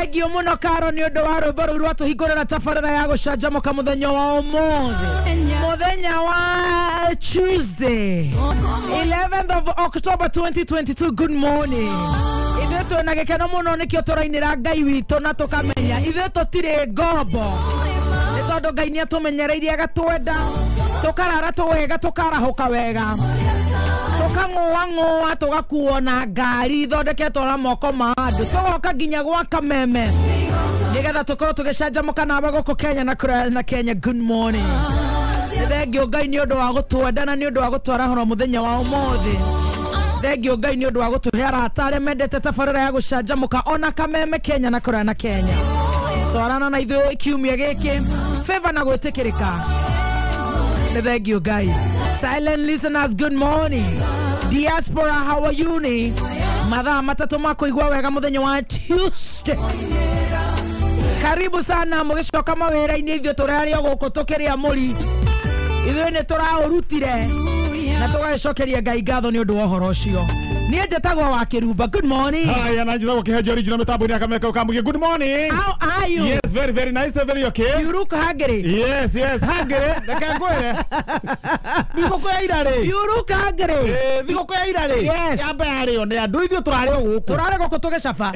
Thegio muno Karo ni undu wa rwimbo ruru atuhingurira tabarira ya gucanjamuka muthenya wa umuthi muthenya wa Tuesday 11th of October 2022. Good morning. Ithe twina gikeno muno nikio turainira Ngai witu na tukamenya ithe tutire ngombo ni tondu Ngai ni atumenyereirie agatwenda tukarara tuwega tukarahuka wega tukang'oa tugakuona ngari thondeketwo na moko ma andu tugoka nginya gwa Kameme nigetha tukorwo tugicanjamuka nawe guku Kenya na Kenya. Good morning. Thengio Ngai ni undu wa gutwenda na ni undu wa gutwara horo muthenya wa umuthi. Thengio Ngai ni undu wa gutuhe arata aria mendete tabarira ya gucanjamuka ona Kameme Kenya na Kenya. Twarana na ithuĩ kiumia gĩkĩ favor na gwĩtĩkĩrĩka. Thank you, guys. Silent listeners, good morning. Diaspora, how are you? Mathaa matatu makuigua wega muthenya wa Tuesday. Karibu sana mugicoka mawĩra-inĩ ithuĩ tũrarĩ gũkũ tũkĩrĩa mũri. Ithuĩ nĩ tũraũrutire na tũgacokeria Ngai ngatho nĩ ũndũ wa ũhoro ũcio. Niĩ njĩtagwo wa Kĩrumba. Good morning. Hi, na njĩtagwo Kĩhenjo original mĩtambo-inĩ Kameka Ukamugia. Good morning. How are you? Yes, very, very nice. Very okay. You look hungry. Yes, hungry. Reke ngwĩre. Thigũkũ ya ira rĩ. You look hungry. Thigũkũ ya ira rĩ. Yes. Yamba yarĩo nĩ andũ ithuĩ tũrarĩ gũkũ. Tũrarĩ gũkũ tũgĩcaba.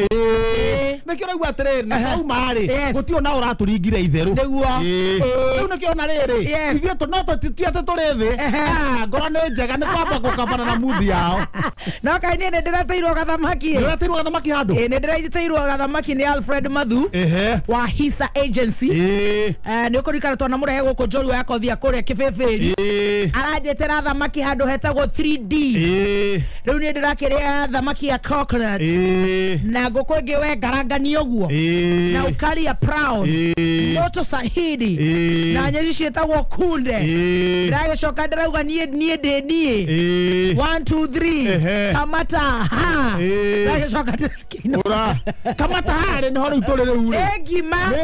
Nĩkĩo raigua atĩrĩrĩ na sauma rĩ. Yes. Gũtirĩ ona ũratũringire itherũ. Nĩguo. Rĩu nĩkĩo na rĩrĩ. Ithuĩ no tũtiate tũrĩ thĩ. Ngoro nĩ njega nĩ kwamba gũkabana na muthi yao. No kai nĩ ndĩrateirwo gathamaki. Ndĩrateirwo gathamaki handũ. Nĩ ndĩrateirwo gathamaki nĩ Alfred Mathu wa Hisa Agency. Nĩ ũkũrikana twana mũrehe gũkũ njorua yakothia kũrĩa Kĩbĩbĩri. Aranjĩtĩra thamaki handũ hetagwo 3D. Rĩu nĩ ndĩrakĩrĩa thamaki ya coconut. Na ngũkũ ĩngĩ we ngarangania ũguo. Na ukaria proud. Moto Sahidi. Na nyeni ciĩtagwo kunde. Ndĩragĩcoka ndĩrauga niĩ 1 2 3 kamata ha. Ndĩragĩcoka ndĩrakĩina. Ura kamata ha rĩ nĩho rĩu tũrĩ rĩu rĩ. Nĩ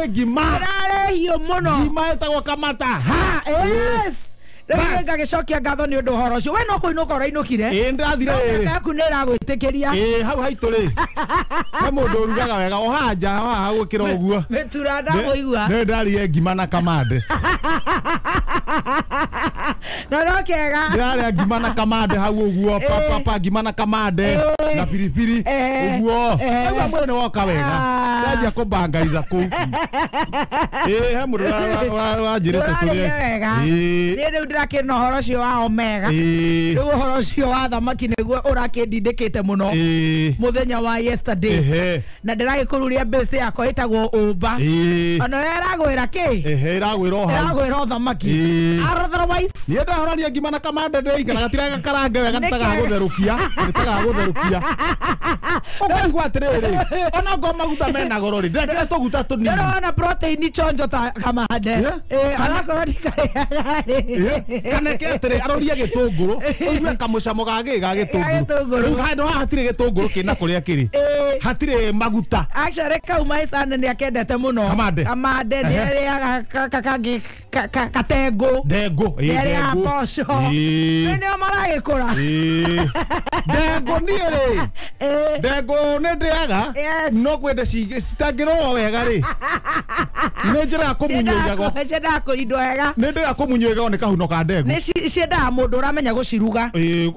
ngima. Ndĩrarehio mũno. Ngima ĩtagwo kamata ha. Yes. Rĩu ngagĩcokia ngatho nĩ ũndũ ũhoro ũcio. We no kũinũka ũrainũkire. Ndĩrathire rĩrĩ. Yaku nĩ ĩragwĩtĩkĩria. Hau haitũ rĩ. He mũndũ ũrugaga wega o haja haha gũkĩra ũguo. Mĩtura ndamũigua. Nĩ ndarĩe ngima na kamande. No kega. Ndĩrarĩa ngima na kamande hau ũguo. Papa ngima na kamande na piripiri ũguo. Rĩu mwĩrĩ nĩ woka wega. Ndajia kũmbangaiza kũu. He mũndũ wanjĩrĩte tũrĩe. Niĩ rĩu ndĩrakĩna ũhoro ũcio wa Omega. Rĩu ũhoro ũcio wa thamaki nĩguo ũrakĩndindĩkĩte mũno muthenya wa yesterday. Na ndĩragĩkũruria base yakwa ĩtagwo Ũmba. Ona ĩragwĩra kĩ? Ĩragwĩra o hau. Ĩragwĩra o thamaki. Otherwise niĩ ndahorania ngima na kamande ndĩraikara gatiraga karange wega nĩtagagũtherũkia. Ũkaigua atĩrĩrĩ. Ona ngo maguta mena goro rĩ. Ndekĩra tũguta tũnini. Ndĩrona protein chonjo ta kamande. Arakorwo ndikarĩaga rĩ. Kaneke atĩrĩ aroria gĩtũngũrũ. Ũigue kamũcamo ga gĩtũngũrũ. Rĩu handũ haha hatirĩ gĩtũngũrũ kĩna kũrĩa kĩrĩ. Hatirĩ maguta. Actually Kauma Isana nĩ akendete mũno. Kamande nĩ arĩaga katengu. Ndengu. Nĩarĩaga mboco. Nĩo maragĩkũra. Ndengu niĩ rĩ. Ndengu nĩ ndĩaga. No kwenda citangĩrwo wega rĩ. Nĩ njĩra ya kũmunyũigago. Ciendaga kũrindwo wega. Nĩ njĩra ya kũmunyũigago nĩ kahuno ka ndengu. Nĩ ciendaga mũndũ ũramenya gũciruga.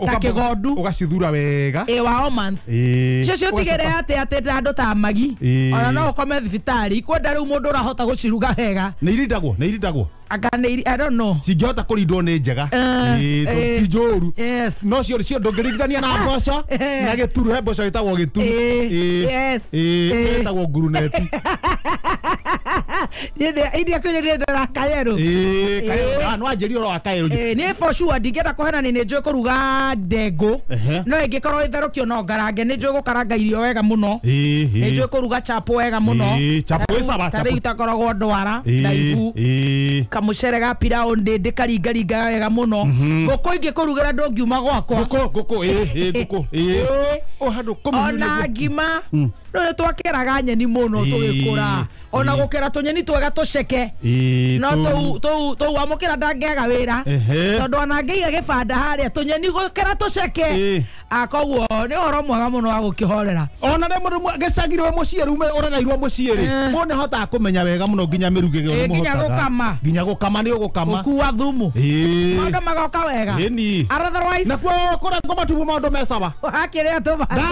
Ta kĩgondu. Ũgacithura wega. Wa Omans. Cio tigere atĩ andũ ta magi. Ona no ũkome thibitarĩ. Kwenda rĩu mũndũ ũrahota gũciruga wega. Nĩ irindagwo. I don't know. Singĩhota kũrindwo nĩ njega. Ti njũru. No cio ndũngĩringithania na mboco na gĩturu. He mboco ĩtagwo gĩturu. Ĩtagwo nguruneti. India kwĩna ndĩrenda kayero. No anjĩria ũhoro wa kayero. Nĩ for sure ndingĩenda kũhenania nĩ njũĩ kũruga ndengu. No ĩngĩkorwo ĩtherũkio no ngarange. Nĩ njũĩ gũkaranga irio wega mũno. Nĩ njũĩ kũruga chapo wega mũno. Chapo ĩcaba. Tarĩu itakoragwo ndwara. Ndaihu. Kamucere ga pirao ndĩndĩ karingaringa wega mũno. Ngũkũ ingĩkũrugĩra ndũngiuma gwakwa. Ngũkũ. Handũ kũmunyũigago. Ona ngima. No nĩ twakeraga nyeni mũno tũgĩkũra. Ona gũkera tũnyeni twega tuceke no tu amukira ndangega wira tondu anangeire gibanda haria tunyeni gukira tuceke akoguo ni horo mwega muno wa gukihorera ona ne mundu gicagirwe muciiri ume uregairwo muciiri mone hota kumenya wega muno nginya mirugege nginya gukama ni ugukama kuwa thumu maundu magoka wega otherwise na kwa kora ngoma tubu maundu mesaba akiria tubanda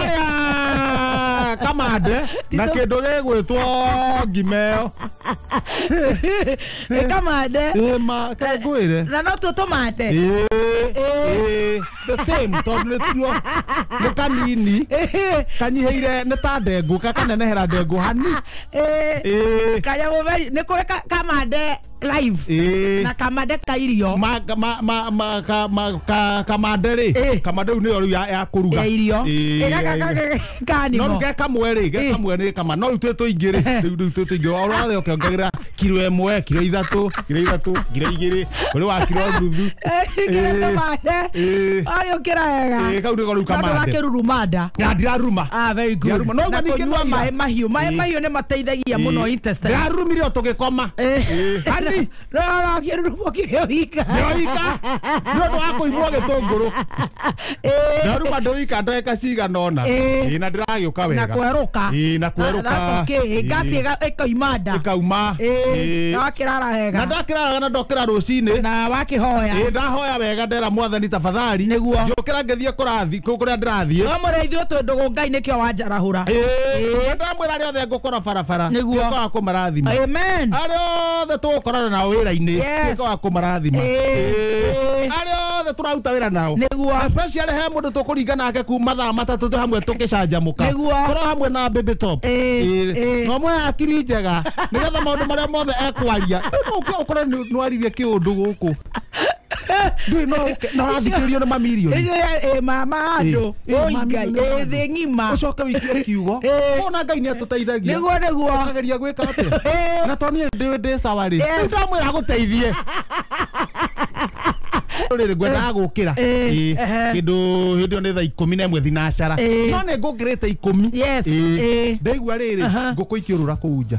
kamande na kindu gigwitwo ngimeo kamande ma kagwire na no tutumate the same tondu tuo mukanini kanyiheire ne ta ndengu kakanenehera ndengu hani kaya muberi ni kuri kamande live na kamande kairio kamande ri kamande ni oru ya kuruga irio kani no ruge kamwe ri ge kamwe ni kama no tuto ingire tuto ingire ora okiongerera kilo 1 kilo 3 kilo 2 kuri wa kilo nuthu ayo kirega kauri koru kamande na kirurumada ya diraruma very good no ngani kino mahiu ne mateithagia muno intestine dirarumire otugikoma hani no kirurumo kirioika no ndo akoimwo gitunguru diraruma ndoika ndoeka ciga nona na ndiragiuka wega na kweruka na kweruka okay gafi ekaimada ekauma na wakirara hega na ndakirara na ndokira rucini na wakihoya ndahoya wega ndera mwathani tafadhali njokira ngethie kurathi kuria ndirathie no mureithio tundu ngai nikio wanjarahura ndamwira ri othe ngukora barabara niguo kumarathima amen ari othe tugukorana nao wira-ini ngikora kumarathima ari othe turaruta wira nao niguo especially he mundu tukuringa nake kuma thaa matatu tu hamwe tukicanjamuka korwo hamwe na baby top no mwe akiri njega nigetha maundu maria mothe ekwaria no ukore nwaririe kiundu guku ndui no athikiririo na mamilioni mama andu oingai thi ngima ucoke wikie kiugo ona ngai ni atuteithagia niguo akageria gwika atia na toni ndi sawa ri ndamwira guteithie riri gwenda gukira kindu hindi ni thaa 11 thinacara no ni ngukirite 10 ndaigua riri nguku ikiurura kuunja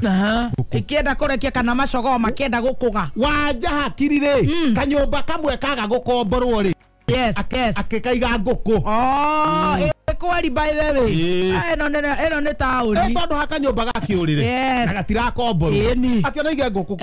ikienda kurekia kana macogo makienda gukuga wanja hakiri ri kanyumba kamwe kaga gukomborwo ri akikaiga nguku kwari by the way eno ne tauni tondu haka nyumba gakiurire na gatirakomborwo akiona ige nguku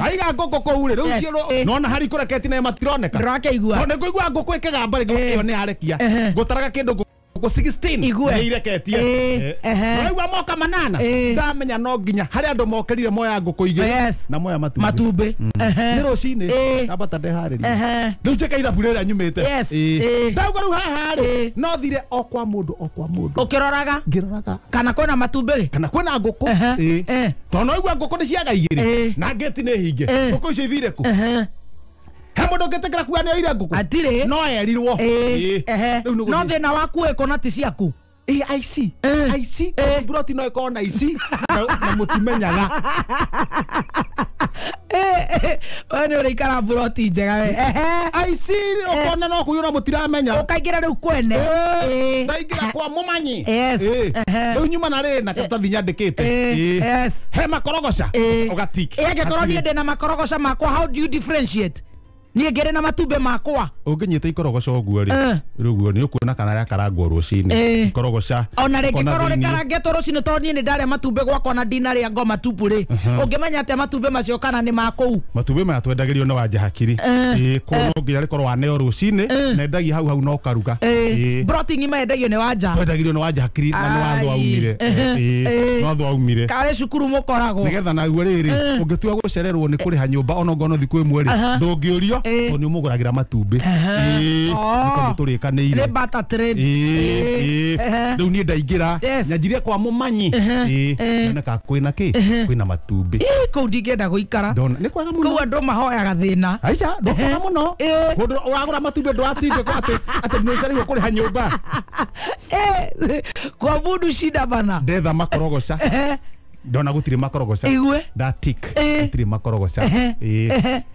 aiga nguku ku ri rucio nona hari kureketi na matironeka ndirakeigua tondu ngũigua nguku ikigamba ri nguku ne arekia ngutaraga kindu nguku 16 ireketie naigua moka 8 ndamenya no nginya hari andu mokerire moya nguku igire na moya matumbe ni rucini abata ndehariria riu cheka ithabu rĩrĩa nyumĩte ndauga rĩu haha rĩ no thire o kwa mundu ukiroraga ngiroraga kana kwina matumbe kana kwina nguku tondu naigua nguku ni ciaga igire na ngeti ni hinge nguku icio ithire ku he mundu ngetekera kuga ni oire nguku atire no erirwo no thina waku ikona ti ciaku I see broti no ikona ici na mutimenyaga wani urikara broti njega we I see ukona no kuyura mutiramenya ukaingira riu kwene ndaingira kwa mumanyi riu nyuma na ri na katathi nyandikite he makorogoca ugatiki angikorwo ni ndina makorogoca makwa how do you differentiate ni ngere na matumbe makwa unginyita ikorogoca uguo ri ruguo ni ukuona kana ria karangwo rucini ikorogoca ona ringi korwo ri karangetwo rucini to ni ndare matumbe gwakwa na dina ria ngoma tupu ri ungimenya ate matumbe macio kana ni makou matumbe maya twendagirio no wanja hakiri kono nginya rikorwo waneo rucini na endagia hau no karuga broting maendagio ni wanja twendagirio no wanja hakiri na no watho aumire no watho aumire kare cukuru mukoragwo nigetha naguo riri ungitua gucererwo ni kuriha nyumba ona ngono thiku imwe ri ndungiurio ni umuguragira matumbe niko turikaniire ni bata trade riu ni ndaingira nyanjirie kwa mumanyi neka kwina ki kwina matumbe kou ndingenda guikara ndona ni kwega muno kou andu mahoyaga thina aica ndokora muno kundu wagura matumbe ndwatinde ko ate ni ucariwe kuriha nyumba kwa mundu shida bana ndetha makorogoca ndona gutire makorogoca ndatik gutire makorogoca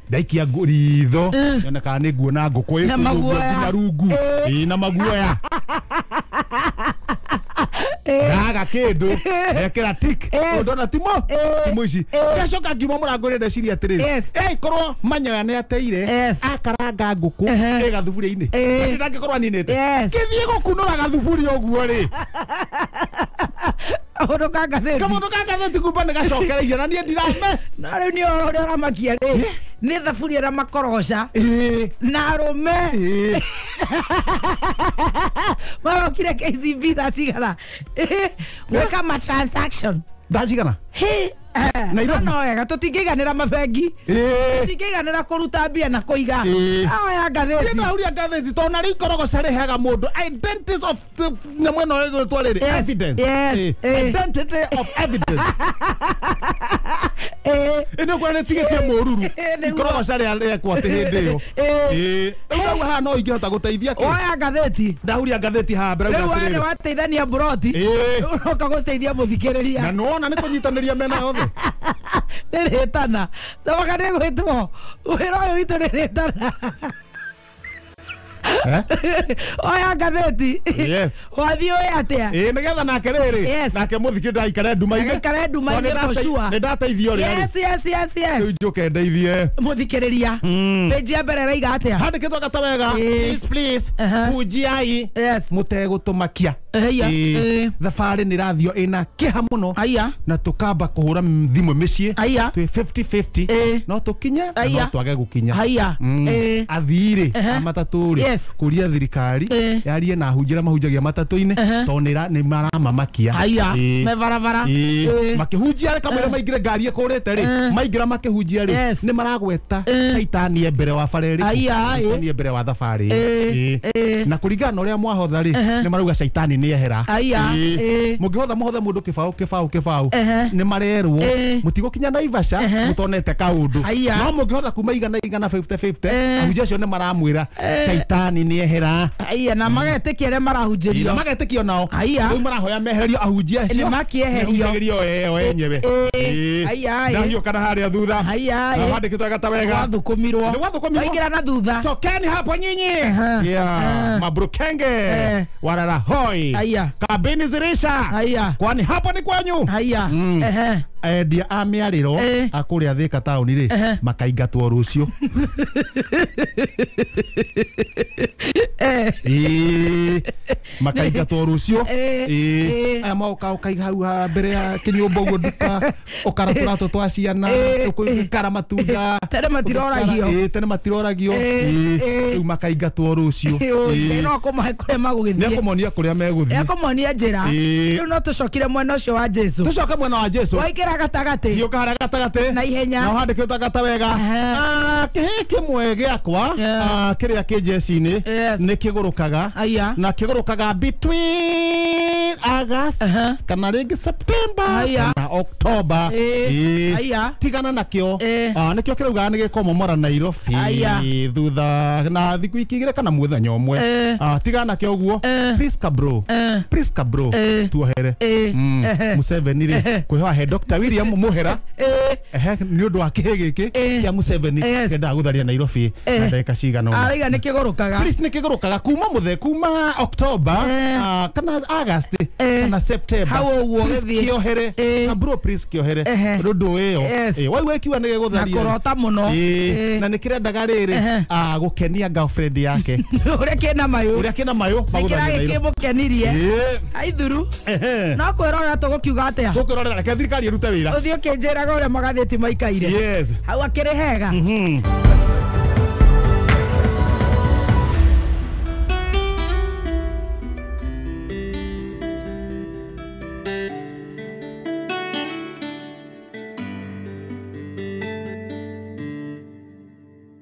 ndaikia ritho yoneka ni nguona nguku na maguoya rungu na maguoya ndega kindu ekira tik ndona timo ici yacoka ngiuma murango nda ciria atiriri korwo manyoya ni ateire akaranga nguku gathuburia-ini ndangĩkorwo aninĩte gĩthiĩ gũkunũra gathuburia ũguo rĩ kamundu ka ngathĩti kumba nĩ gacokereirie na niĩ ndirame no rĩu nĩ ũrĩa ũramakia rĩ nĩ thaburia na makoroca na arũme marokire KCB thaa cigana gwĩka ma transaction thaa cigana no wega tũtingĩiganĩra mabengi tũtingĩiganĩra kũruta mbia na kũiga oya ngathĩti ndauria ngathĩti tondũ na rĩu ikorogoca rĩheaga mũndũ identity of nyamũ ĩno ĩgwĩtwo rĩrĩ evidence identity of evidence ĩno kwa nĩtigĩtie mũruru ikorogoca rĩekwo atĩ hĩndĩ ĩyo rĩu haha no ingĩhota gũteithia kĩ oya ngathĩti ndauria ngathĩti haha mbere rĩu wee nĩ wateithania mburoti ũroka gũteithia mũthikĩrĩria na nĩwona nĩ kũnyitanĩria mena yothe nĩrĩtana tawaka nĩgwĩtwo wĩra ũyũ witũ nĩrĩtana oya ngathĩti wathiĩ ũĩ atĩa nĩgetha nake rĩrĩ nake mũthikĩ ndaikare nduma-inĩ nĩ ndateithio rĩarĩ rĩu njũke ndeithie mũthikĩrĩria pĩnji ya mbere ĩraiga atĩa handĩkĩtwo gata wega please hunjiai mũtegũtũmakia thabarĩ nĩ rathio ĩna kĩha mũno na tũkamba kũhũra thimũ mĩciĩ twĩ 50-50 no tũkinye no twage gũkinya athirĩ amatatũ-rĩ kuria thirikari yarie na hunjira mahunjagia matatũ-inĩ tondũ nĩ maramamakia me barabara makĩhunjia kamwĩra maingĩre ngari ĩkũrĩte rĩ maingĩra makĩhunjia rĩ nĩ maragweta caitani mbere wa bareri caitani mbere wa thabarĩ na kũringana na ũrĩa mwahotha rĩ nĩ marauga caitani nĩ ehera mũngĩhotha mũhothe mũndũ kĩbaũ nĩ marerwo mũtigũkinya Naivasha mũtonete kaũndũ no mũngĩhotha kuma igana 50-50 ahunjia acio nĩ maramwĩra caitani nĩ ehera na magetĩkia arĩa marahunjĩrio magetĩkio nao rĩu marahoya mehererio ahunjia acio makieherio enyewe ndahiũka na harĩa thutha wandĩkĩtwo gata wega wathukumirwo waingĩra na thutha tokeni hapo nyinyi mabrukenge warara hoi kampeni zirisha kwani hapo ni kwanyu endia a mĩarĩro akũrĩa Thĩka taũni rĩ makaingatwo rũciũ makaingatwo rũciũ aya maũka ũkaiga hau mbere ya kĩnyũmba ũguo nduka ũkara tũratũ twa ciana ũkara matunda tene matiroragio rĩu makaingatwo rũciũ no kũmahe kũrĩa magũgĩthiĩ nĩakũmonia kũrĩa megũthiĩ nĩakũmonia njĩra rĩu no tũcokire mwena ũcio wa Jesũ tũcoke mwena wa Jesũ waingĩra gatagatĩ gĩũka harĩa gatagatĩ na ihenya na handĩkĩtwo gata wega kĩhĩ kĩmwe gĩakwa kĩrĩa kĩ jeci-inĩ nĩ kĩgũrũkaga na kĩgũrũkaga between August kana rĩngĩ September na October tigana nakĩo nĩkĩo kĩraugaga nĩ gĩkomomora Nairobi thutha na thikũ igĩrĩ kana mũthenya ũmwe tigana nakĩo ũguo Priska bro tuohere Museveni rĩ kwĩhoa he Dr. William Muhera nĩ ũndũ wa kĩhĩ gĩkĩ kĩa Museveni kĩendaga gũtharia Nairobi na ndagĩka cigana ũna nĩ kĩgũrũkaga nĩ kĩgũrũkaga kuma October kana August kana September hau ũguo kĩohere na bro Prince kĩohere rũndũ ĩyo waigua ĩkiuga nĩ gĩgũtharia na kũrota mũno na nĩ kĩrendaga rĩrĩ gũkenia girlfriend yake ũrĩa kĩna mayũ kĩmũkenirie aithuru no kwĩrorera tũgũkiuga atĩa tũkwĩrorera reke thirikari ĩrute wĩra ũthiĩ ũkĩnjĩraga ũrĩa magathĩti maikaire hau akĩrĩ hega